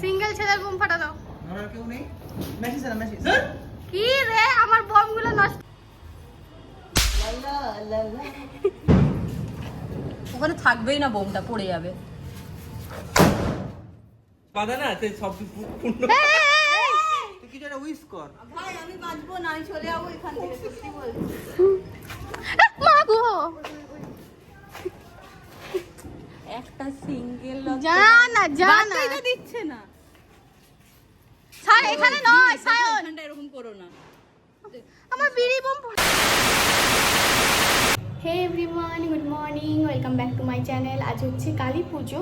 Single ছেলের bomb ফাটা দাও। আর কেউ নেই? মেসেজ না মেসেজ। কি রে আমার বোমগুলো নষ্ট। ওখানে থাকবেই না, বোমটা পড়ে যাবে। বাধা না তে সব পূর্ণ। তুই কি যেটা উইশ কর। ভাই আমি বাঁচবো না, আমি চলে যাবো এখান থেকে, সত্যি বলছি। মা গো একটা সিঙ্গেল যা না দিচ্ছে না। স্যার এখানে নয় সায়ন, এখানটা এরকম করো না। আমার বিড়ি বোম। Hey everyone, good morning, welcome back to my channel. আজ হচ্ছে কালী পুজো।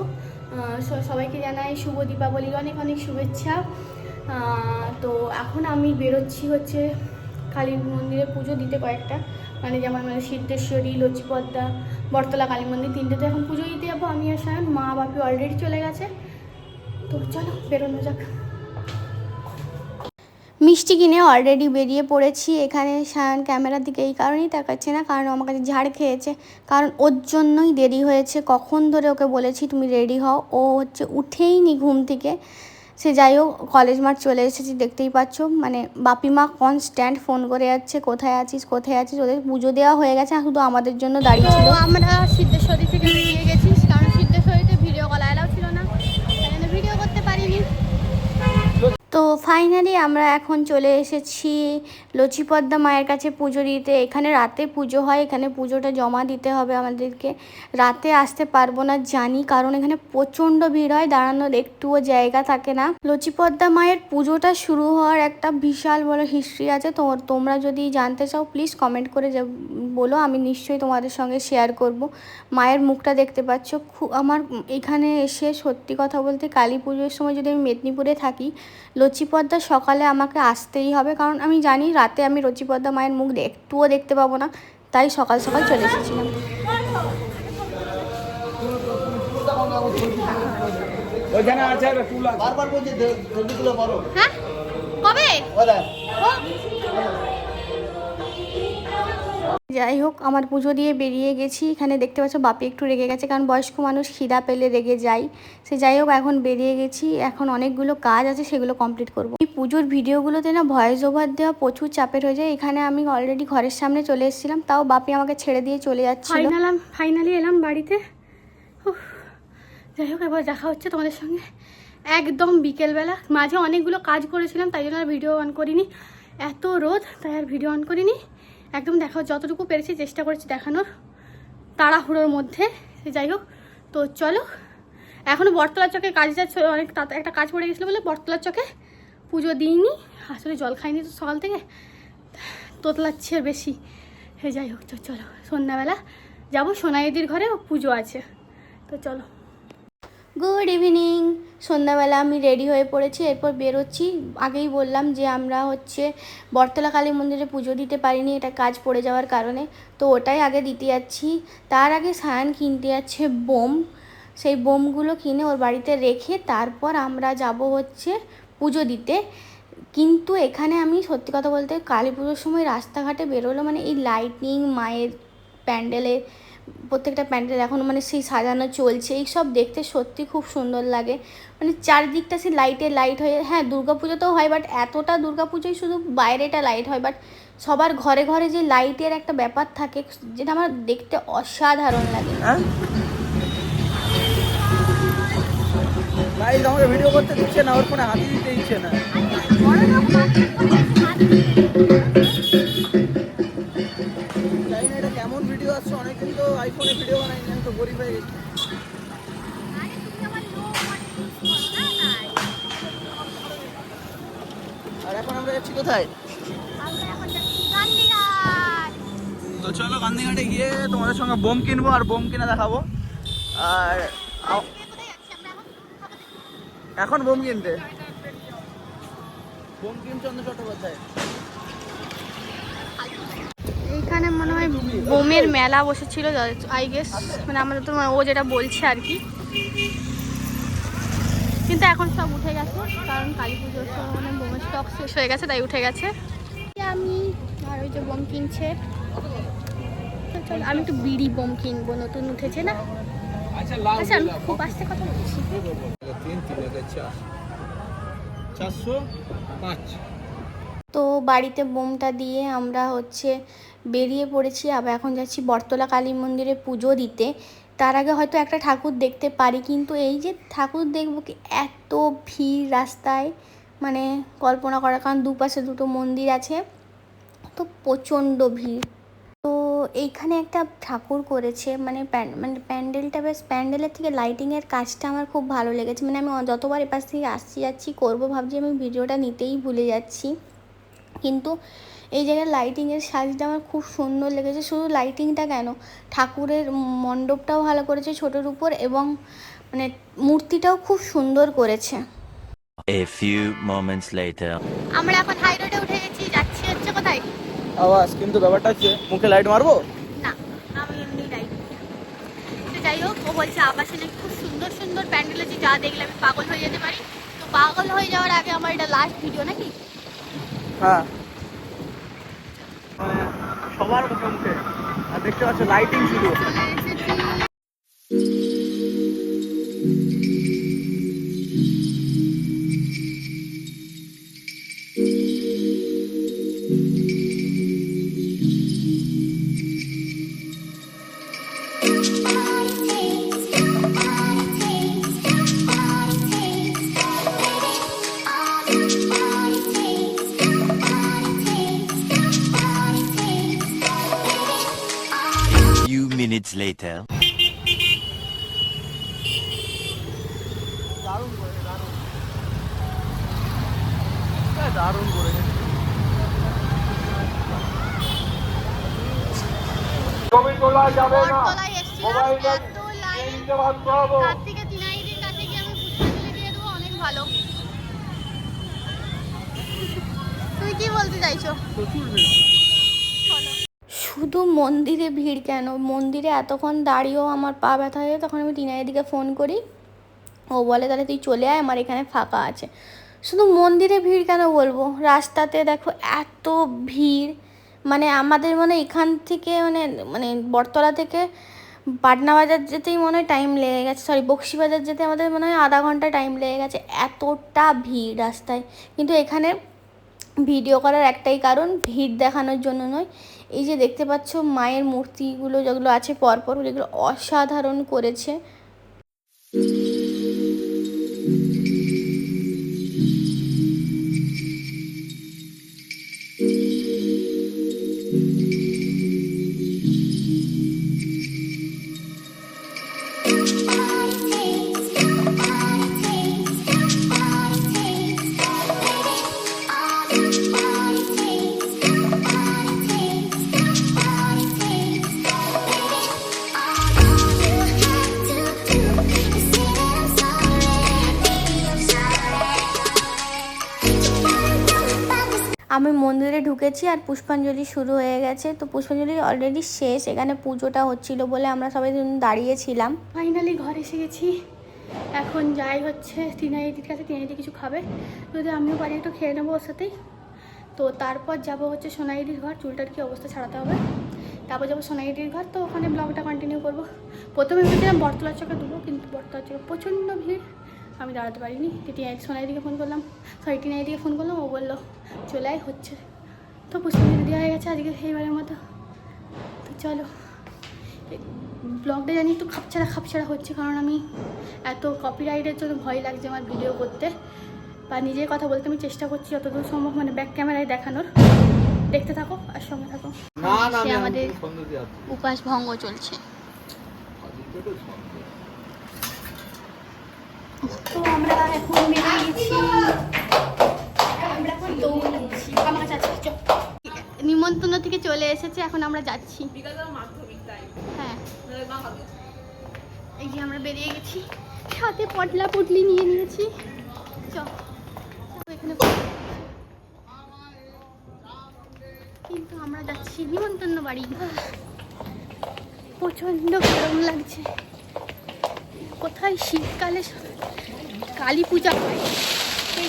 সবাইকে জানাই শুভ দীপাবলির অনেক অনেক শুভেচ্ছা। তো এখন আমি বেরোচ্ছি হচ্ছে কালী মন্দিরে পুজো দিতে কয়েকটা, মানে যেমন সিদ্ধেশ্বরী, লচিপদ্দা, বটতলা কালী মন্দির, তিনটেতে এখন পুজো দিতে যাবো আমি আর সায়ন। মা বাপি অলরেডি চলে গেছে, তো চলো বেরোনো যাক। মিষ্টি কিনে অলরেডি বেরিয়ে পড়েছি। এখানে সায়ন ক্যামেরার দিকে এই কারণেই তাকাচ্ছে না, কারণ আমার কাছে ঝাড় খেয়েছে, কারণ ওর জন্যই দেরি হয়েছে। কখন ধরে ওকে বলেছি তুমি রেডি হও, ও হচ্ছে উঠেই নি ঘুম থেকে। সে যাই হোক, কলেজ মাঠ চলে এসেছি, দেখতেই পাচ্ছ। মানে বাপিমা কনস্ট্যান্ট ফোন করে যাচ্ছে, কোথায় আছিস কোথায় আছিস। ওদের পুজো দেওয়া হয়ে গেছে, শুধু আমাদের জন্য দাঁড়িয়ে ছিল। আমরা সিদ্ধেশ্বরী থেকে বেরিয়ে গেছি, কারণ সিদ্ধেশ্বরীতে ভিডিও কল অ্যালাউ ছিল না, তাই জন্য ভিডিও করতে পারিনি। তো ফাইনালি আমরা এখন চলে এসেছি লচিপদ্দা মায়ের কাছে পুজো দিতে। এখানে রাতে পুজো হয়, এখানে পুজোটা জমা দিতে হবে আমাদেরকে। রাতে আসতে পারবো না জানি, কারণ এখানে প্রচণ্ড ভিড় হয়, দাঁড়ানোর একটুও জায়গা থাকে না। লচিপদ্দা মায়ের পুজোটা শুরু হওয়ার একটা বিশাল বড় হিস্ট্রি আছে। তো তোমরা যদি জানতে চাও প্লিজ কমেন্ট করে বলো, আমি নিশ্চয়ই তোমাদের সঙ্গে শেয়ার করব। মায়ের মুখটা দেখতে পাচ্ছ। আমার এখানে এসে সত্যি কথা বলতে কালী পুজোর সময় যদি আমি মেদিনীপুরে থাকি, লচিপদ্দা সকালে আমাকে আসতেই হবে, কারণ আমি জানি রাতে আমি লচিপদ্দা মায়ের মুখ একটুও দেখতে পাবো না, তাই সকাল সকাল চলে এসেছিলাম। হ্যাঁ কবে? যাই হোক, আমার পুজো দিয়ে বেরিয়ে গেছি। এখানে দেখতে পাচ্ছ বাপি একটু রেগে গেছে, কারণ বয়স্ক মানুষ খিদা পেলে রেগে যায়। সে যাই হোক, এখন বেরিয়ে গেছি, এখন অনেকগুলো কাজ আছে, সেগুলো কমপ্লিট করব। এই পুজোর ভিডিওগুলোতে না ভয়েস ওভার দেওয়া প্রচুর চাপের হয়ে যায়। এখানে আমি অলরেডি ঘরের সামনে চলে এসেছিলাম, তাও বাপি আমাকে ছেড়ে দিয়ে চলে যাচ্ছিল। ফাইনালি এলাম বাড়িতে। যাই হোক, এবার দেখা হচ্ছে তোমাদের সঙ্গে একদম বিকেলবেলা। মাঝে অনেকগুলো কাজ করেছিলাম, তাই জন্য আর ভিডিও অন করিনি। এত রোদ, তাই আর ভিডিও অন করিনি। একদম দেখা, যতটুকু পেরেছি চেষ্টা করেছি দেখানোর তাড়াহুড়োর মধ্যে। যাই হোক, তো চলো। এখনও বটতলার চকে কাজ যাচ্ছে, অনেক একটা কাজ পড়ে গেছিলো বলে বটতলার চকে পুজো দিইনি। আসলে জল খাইনি তো সকাল থেকে, তোতলাচ্ছে বেশি। যাই হোক, তো চলো সন্ধ্যাবেলা যাবো সোনাইদির ঘরে, পুজো আছে, তো চলো। Good evening. সন্ধ্যাবেলা আমি রেডি হয়ে পড়েছি, এরপর বেরোচ্ছি। আগেই বললাম যে আমরা হচ্ছে বটতলা কালী মন্দিরে পুজো দিতে পারিনি, এটা কাজ পড়ে যাওয়ার কারণে, তো ওটাই আগে দিতে যাচ্ছি। তার আগে সায়ন কিনতে যাচ্ছে বোম। সেই বোমগুলো কিনে ওর বাড়িতে রেখে তারপর আমরা যাব হচ্ছে পুজো দিতে। কিন্তু এখানে আমি সত্যি কথা বলতে কালী পুজোর সময় রাস্তাঘাটে বেরোলো, মানে এই লাইটিং, মায়ের প্যান্ডেলে, প্রত্যেকটা প্যান্ডেল এখন মানে সেই সাজানো চলছে, এই সব দেখতে সত্যি খুব সুন্দর লাগে। মানে চারদিকটা সেই লাইট হয়ে, হ্যাঁ দুর্গাপুজোতেও হয়, বাট এতটা দুর্গাপুজোয় শুধু বাইরেটা লাইট হয়, বাট সবার ঘরে ঘরে যে লাইটের একটা ব্যাপার থাকে, যেটা আমার দেখতে অসাধারণ লাগে। আমাকে ভিডিও করতে দিচ্ছে না, ওর ফোনে হাতি দিতে দিচ্ছে না। জানি না এটা কেমন ভিডিও আসছে, অনেকদিন তো আইফোনে ভিডিও বানাই না, তো গরিব হয়ে গেছি। আর এখন আমরা যাচ্ছি কোথায়? তো চলো গান্ধীঘাটে গিয়ে তোমাদের সঙ্গে বোম কিনবো, আর বোম কিনে দেখাবো। আর এখন বোম কিনতে বঙ্কিমচন্দ্র চট্টোপাধ্যায়। এইখানে মনে হয় বোমের মেলা বসেছিল আই গেস, মানে আমাদের তো ও যেটা বলছে আর কি। কিন্তু এখন সব উঠে গেছে, কারণ কালী পুজোর সময় মানে বোমের স্টক শেষ হয়ে গেছে, তাই উঠে গেছে। আমি আর ওই যে বোম কিনছে, আমি একটু বিড়ি বোম কিনবো, নতুন উঠেছে না। আচ্ছা আমি খুব আস্তে কথা বলছি। 405। তো বাড়িতে বোমটা দিয়ে আমরা বেরিয়ে পড়েছি। আবার এখন যাচ্ছি বটতলা কালী মন্দিরে পুজো দিতে। তার আগে হয়তো একটা ঠাকুর দেখতে পারি, কিন্তু এই যে ঠাকুর দেখবো কি এত ভিড় রাস্তায়, মানে কল্পনা করা, কারণ দুপাশে দুটো মন্দির আছে, তো প্রচণ্ড ভিড়। তো এইখানে একটা ঠাকুর করেছে, মানে প্যান্ডেলটা বেশ, প্যান্ডেলের থেকে লাইটিংয়ের কাজটা আমার খুব ভালো লেগেছে। মানে আমি যতবার এপাশ থেকে যাচ্ছি করবো ভাবছি, আমি ভিডিওটা নিতেই ভুলে যাচ্ছি। কিন্তু এই জায়গায় লাইটিংয়ের সাজটা আমার খুব সুন্দর লেগেছে। শুধু লাইটিংটা কেন, ঠাকুরের মণ্ডপটাও ভালো করেছে ছোটোর উপর, এবং মানে মূর্তিটাও খুব সুন্দর করেছে। A few moments later. আমরা এখন হাই রোডে উঠে গেছি, যাচ্ছি হচ্ছে কোথায়? আওয়াজ, কিন্তু ব্যাপারটা হচ্ছে মুখে লাইট মারবো না, আমি এমনি লাইট। তো যাই হোক, ও বলছে আবাসে নাকি খুব সুন্দর সুন্দর প্যান্ডেল আছে, যা দেখলে আমি পাগল হয়ে যেতে পারি। তো পাগল হয়ে যাওয়ার আগে আমার এটা লাস্ট ভিডিও নাকি? হ্যাঁ, মানে সবার মুখে মুখে। আর দেখতে পাচ্ছ লাইটিং শুরু। চলে এসেছি। Few minutes later. দারুণ করেছে, দারুণ। দারুণ করেছে। বটতলায় এসেছিলাম, এত লাইন। তার থেকে তিনাইদির কাছে গিয়ে আমি পুষ্পাঞ্জলি দিয়ে দেবো, অনেক ভালো। তুই কি বলতে চাইছো? শুধু মন্দিরে ভিড় কেন, মন্দিরে এতক্ষণ দাঁড়িয়েও আমার পা ব্যথা হয়ে যায়। তখন আমি টিনাইদিকে ফোন করি, ও বলে তাহলে তুই চলে আয়, আমার এখানে ফাঁকা আছে। শুধু মন্দিরে ভিড় কেন বলবো, রাস্তাতে দেখো এত ভিড়। মানে আমাদের এখান থেকে মানে মানে বটতলা থেকে পাটনা বাজার যেতেই মনে হয় টাইম লেগে গেছে, সরি বক্সিবাজার যেতে আমাদের মনে হয় আধা ঘন্টা টাইম লেগে গেছে, এতটা ভিড় রাস্তায়। কিন্তু এখানে ভিডিও করার একটাই কারণ, ভিড় দেখানোর জন্য নয়। এই যে দেখতে পাচ্ছ মায়ের মূর্তিগুলো যেগুলো আছে পরপর, যেগুলো অসাধারণ করেছে। আমি মন্দিরে ঢুকেছি আর পুষ্পাঞ্জলি শুরু হয়ে গেছে। তো পুষ্পাঞ্জলি অলরেডি শেষ, এখানে পুজোটা হচ্ছিল বলে আমরা সবাই দাঁড়িয়েছিলাম। ফাইনালি ঘর এসে গেছি। এখন যাই হচ্ছে তিনাইদির কাছে, তিনাইদি কিছু খাবে, যদি আমিও পারি একটু খেয়ে নেবো ওর সাথেই। তো তারপর যাব হচ্ছে সোনাইদির ঘর, চুলটার কি অবস্থা ছাড়াতে হবে। তারপর যাবো সোনাইদির ঘর, তো ওখানে ব্লগটা কন্টিনিউ করবো। প্রথমে ভেবেছিলাম বটতলার চকে দেবো, কিন্তু বটতলার চকে প্রচণ্ড ভিড়, আমি দাঁড়াতে পারিনি। সোনাইদিকে ফোন করলাম, সরি টিনাইদিকে ফোন করলাম, ও বললো চলে আয় হচ্ছে। তো পুষ্পাঞ্জলি দেওয়া হয়ে গেছে আজকে সেইবারের মতো। তো চলো, ব্লগটা জানি একটু খাপছাড়া হচ্ছে, কারণ আমি এত কপিরাইটের জন্য ভয় লাগছে আমার ভিডিও করতে, বা নিজের কথা বলতে আমি চেষ্টা করছি যতদূর সম্ভব, মানে ব্যাক ক্যামেরায় দেখানোর। দেখতে থাকো আর সঙ্গে থাকো। সে আমাদের উপাস ভঙ্গ চলছে। তো আমরা এখন বেরিয়ে গেছি, আমরা এখন দৌড়াচ্ছি। আমার কাছে আছে, চল। নিমন্ত্রণ থেকে চলে এসেছে, এখন আমরা যাচ্ছি। হ্যাঁ, এই যে আমরা বেরিয়ে গেছি, সাথে পটলা পুটলি নিয়ে নিয়েছি। চল এখানে, কিন্তু আমরা যাচ্ছি নিমন্ত্রণ বাড়ি। প্রচণ্ড গরম লাগছে। কোথায় শীতকালে কালী পূজা হয়, সেই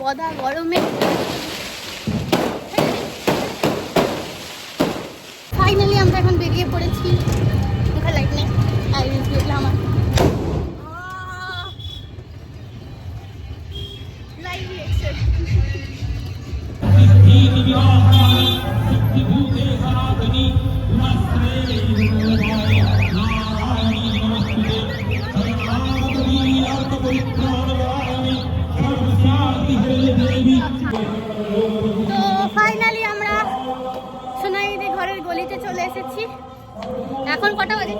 বদা গরমে। ফাইনালি আমরা এখন বেরিয়ে পড়েছি। মুখে লাইট নেই, আর রিলস দেখলে আমার লাইভ রিঅ্যাকশন। তো ফাইনালি আমরা সোনাইদের ঘরের গলিতে চলে এসেছি। এখন কটা বাজে?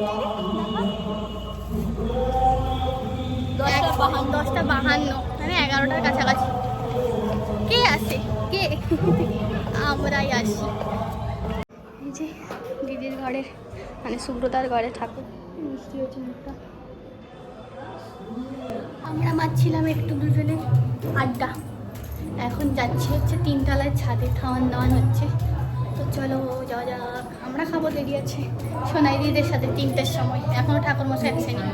10:52, মানে 11টার কাছাকাছি। কে আসে? কে? আমরাই আসি। এই যে দিদির ঘরের, মানে সুব্রতার ঘরে ঠাকুর, মিষ্টি হয়েছে মুখটা। আমরা মারছিলাম একটু দুজনে আড্ডা। এখন যাচ্ছি হচ্ছে 3 তলায় ছাদে, খাওয়ান দাওয়ান হচ্ছে। তো চলো যাওয়া যাক। আমরা খাবো, দেরি আছে সোনাই দিদিদের সাথে 3টের সময়। এখনো ঠাকুর মশাই আসেনি।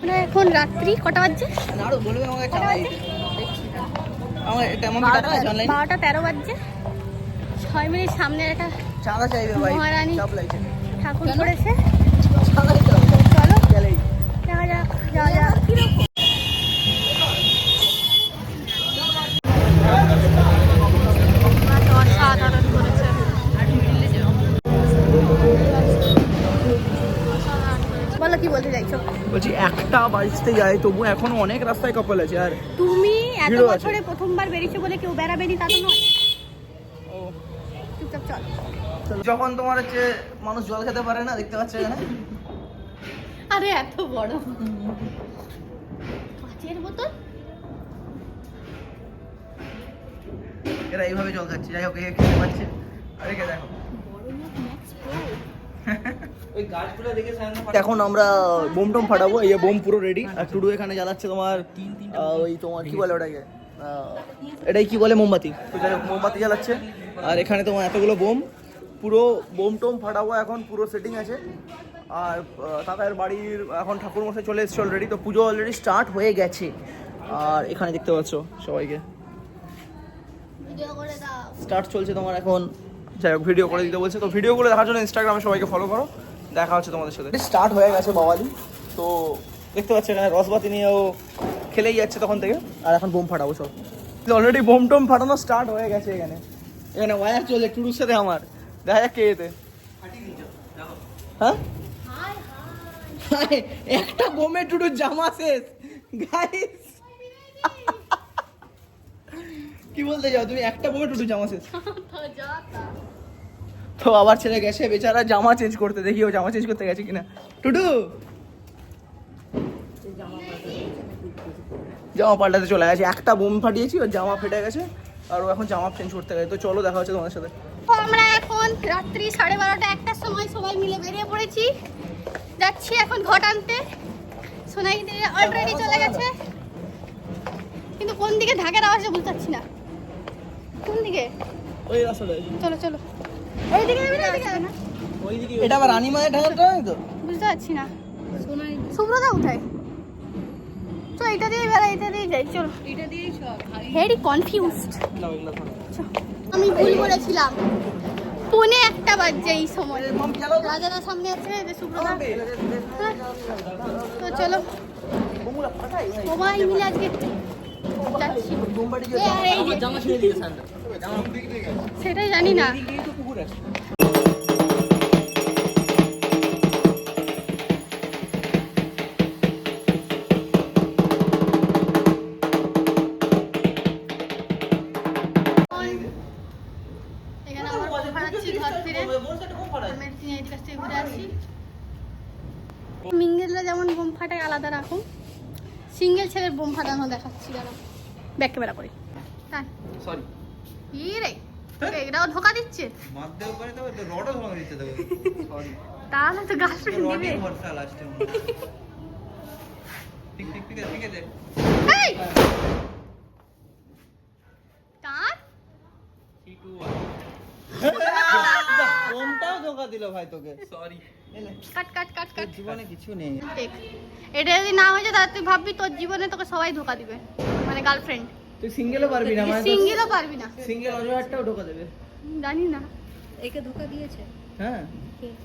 মানে এখন রাত্রি কটা বাজছে? 12:13 বাজছে। 6 মিনিট সামনে একটা মহারানী ঠাকুর করেছে। চলো যাওয়া যাক, যাওয়া যাক। অসাধারণ করেছে। বলো কি বলতে চাইছো? বলছি 1টা বাজতে যায়, তবু এখনো অনেক রাস্তায় কাপল আছে। আর তুমি এত ভিড়ও আছে। বছরে প্রথমবার বেরিয়েছো বলে কেউ বেড়াবেনি তা তো নয়। চুপচাপ চল। যখন তোমার হচ্ছে মানুষ জল খেতে পারে না, দেখতে পাচ্ছে এখানে আরে এত বড় কাচের বোতল। এরা এইভাবে জল খাচ্ছে। যাই হোক, এ খেতে পাচ্ছে। আরে কে দেখো, এখন আমরা বোম টোম ফাটাবো। এই বোম পুরো রেডি। আর টুডু এখানে জ্বালাচ্ছে তোমার ওই তোমার কি বলে ওটাকে, এটাই কি বলে, মোমবাতি। তো যাই হোক, মোমবাতি জ্বালাচ্ছে। আর এখানে তোমার এতগুলো বোম, পুরো বোম টোম ফাটাবো। এখন পুরো সেটিং আছে। আর তাদের বাড়ির এখন ঠাকুর মশাই চলে এসছে অলরেডি। তো পুজো অলরেডি স্টার্ট হয়ে গেছে। আর এখানে দেখতে পাচ্ছ সবাইকে স্টার্ট চলছে তোমার এখন। যাই হোক, ভিডিও করে দিতে বলছে। তো ভিডিওগুলো দেখার জন্য ইনস্টাগ্রামে সবাইকে ফলো করো। দেখা হচ্ছে তোমাদের সাথে। স্টার্ট হয়ে গেছে বাওয়ালি। তো দেখতে পাচ্ছ এখানে রসবাতি নিয়েও খেলেই যাচ্ছে তখন থেকে। আর এখন বোম ফাটাবো সব। অলরেডি বোম টোম ফাটানো স্টার্ট হয়ে গেছে। এখানে এখানে ওয়ার চলছে টুডুর সাথে আমার। দেখা যাক কে এতে। হ্যাঁ, একটা বোমে টুডুর জামা শেষ গাইস। কি বলতে যাও তুমি? একটা বোমে টুডুর জামা শেষ। তো আবার ছেলে গেছে বেচারা জামা চেঞ্জ করতে। দেখি ও জামা চেঞ্জ করতে গেছে কিনা। টুডু জামা পাল্টাতে চলে গেছে। একটা বোম ফাটিয়েছি, ওর জামা ফেটে গেছে। আর ও এখন জামা চেঞ্জ করতে গেছে। তো চলো দেখা হচ্ছে তোমাদের সাথে। আমরা এখন রাত্রি 12:30 1টার সময় সবাই মিলে বেরিয়ে পড়েছি। যাচ্ছি এখন ঘট আনতে। সোনাই দিদি অলরেডি চলে গেছে, কিন্তু কোন দিকে ঢাকের আওয়াজটা বুঝতে পারছি না। কোন দিকে? ওই রাস্তাটা। চলো চলো, এইদিকে যাবি না এদিকে যাবি না? ওইদিকে। এটা আবার রানীমায়ের ঢাকাটা নয় তো? বুঝতে পারছি না। সুব্রতা উঠায়। তো এটা দিয়ে বেড়া, এটা দিয়ে যাই। চলো, এটা দিয়েই সব। Very confused. আমি ভুল বলেছিলাম। 1:45 বাজছে এই সময়। রাজারা সামনে আছে, যে সুব্রতা। তো চলো সবাই মিলে আজকে যাচ্ছি। আর এই যে সেটাই জানি না। মিঙ্গেলরা যেমন বোম ফাটায় আলাদা রাখুন, সিঙ্গেল ছেলের বোম ফাটানো দেখাচ্ছি। দাঁড়া ব্যাক ক্যামেরা করে। সরি কি রে, এটাও ধোকা দিচ্ছে। তাহলে তো গার্লফ্রেন্ড দিবে। এই কার বোমটাও ধোকা ধোকা দিল ভাই তোকে। সরি। কাট কাট কাট কাট। জীবনে কিছু নেই। দেখ, এটা যদি না হয়ে যায় তাহলে তুই ভাববি তোর জীবনে তোকে সবাই ধোকা দিবে, মানে গার্লফ্রেন্ড। তুই সিঙ্গেলও পারবি না, মানে সিঙ্গেলও পারবি না। সিঙ্গেল অজয়টাও ধোকা দেবে। জানি না। একে ধোকা দিয়েছে, হ্যাঁ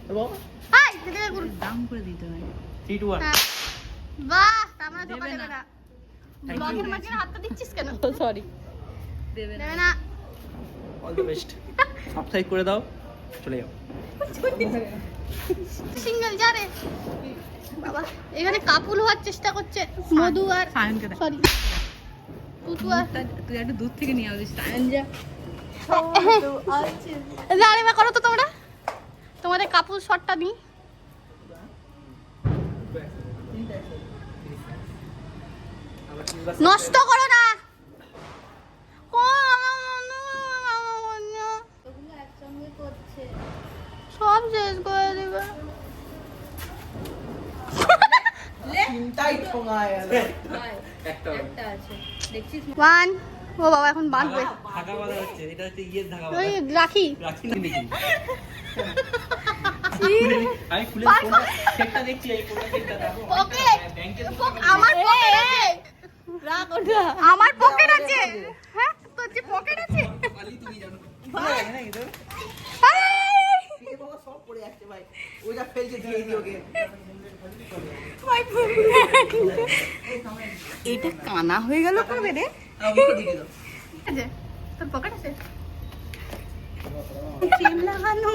তোর বাবা হাই দিদি গুরু। দাম করে দিতে হয়। 3 2 1 হ্যাঁ বাহ, আমরা ধোকা দেবে না। ব্লগের মাঝে হাতটা দিচ্ছিস কেন? সরি। দেবে না। দেবে না। All the best. সাবস্ক্রাইব করে দাও, চলে যাও। সিঙ্গেল যা রে বাবা। এখানে কাপুল হওয়ার চেষ্টা করছে মধু আর সায়নকে দেখ। সরি তুতু আর তুই একটু দূর থেকে নিয়ে আসিস, সায়ন যা। আরে বা করো তো তোমরা, তোমাদের কাপুল শটটা দিই। নষ্ট করো না। সব শেষ করে দেবে। চিন্তাই ঠোঙায় একটা একটা আছে, দেখছিস? ওয়ান। ও বাবা এখন বাঁধবে। ধাগা বাঁধা হচ্ছে, এটা হচ্ছে ইয়ের ধাগা ওই বাঁধা। রাখি। রাখি না নাকি? আমি খুলে সেটটা দেখছি, এই পুরো সেটটা দেখো। ওকে ব্যাংকে আমার পকেট আছে। রাখ ওটা। আমার পকেট আছে। হ্যাঁ তোর যে পকেট আছে। খালি তুমি জানো। সব পড়ে যাচ্ছে ভাই, ওই যা ফেলছে দিয়ে দিও ওকে। এটা কানা হয়ে গেল কবে রে? আমাকে দিয়ে দাও। আছে তোর পকেট আছে। চেন লাগানো।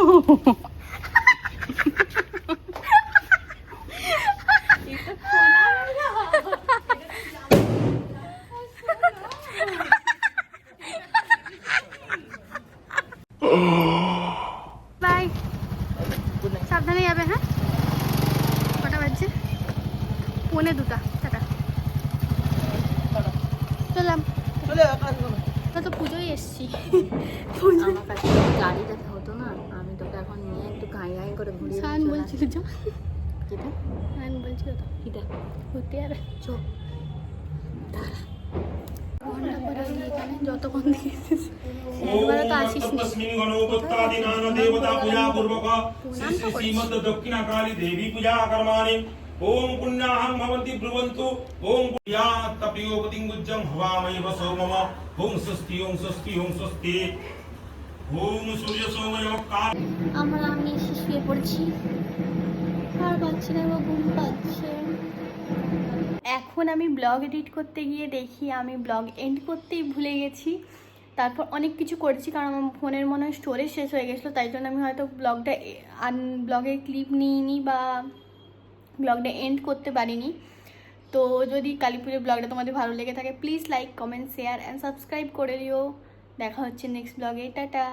বাই, সাবধানে যাবে। হ্যাঁ কটা বাজছে? 1:45। টাটা, চললাম। চলে যাও, কাজ করো। তো পুজোই এসছি। আমার কাছে গাড়ি দেখা হতো না, আমি তোকে এখন নিয়ে একটু গাঁই গাঁই করে ঘুরিয়ে সায়ন বলছিল যা। যেটা সায়ন বলছিল তো কিটা ঘুরতে যাবে। চো ঘন্টা পরে এলি এখানে, যতক্ষণ দিয়েছিস একবারে তো আসিস নি। देवता पूजा पूर्वक श्री श्री श्रीमद दक्षिणा काली देवी पूजा कर्माणि ओम पुण्याहं भवन्ति ब्रुवन्तु ओम पुण्या तपयोपतिं गुज्जं हवामहि वसो मम ओम स्वस्ति ओम स्वस्ति ओम स्वस्ति ओम सूर्य सोमय काल। আমি এসে শুয়ে পড়েছি, আর পাচ্ছি না, আমার ঘুম পাচ্ছে। এখন আমি ব্লগ এডিট করতে গিয়ে দেখি আমি ব্লগ এন্ড করতেই ভুলে গেছি। তারপর অনেক কিছু করেছি, কারণ আমার ফোনের মনে হয় স্টোরেজ শেষ হয়ে গেছিলো, তাই জন্য আমি হয়তো ব্লগের ক্লিপ নিইনি বা ব্লগটা এন্ড করতে পারিনি। তো যদি কালী পুজোর ব্লগটা তোমাদের ভালো লেগে থাকে please like comment share and subscribe করে দিও। দেখা হচ্ছে নেক্সট ব্লগে। টাটা।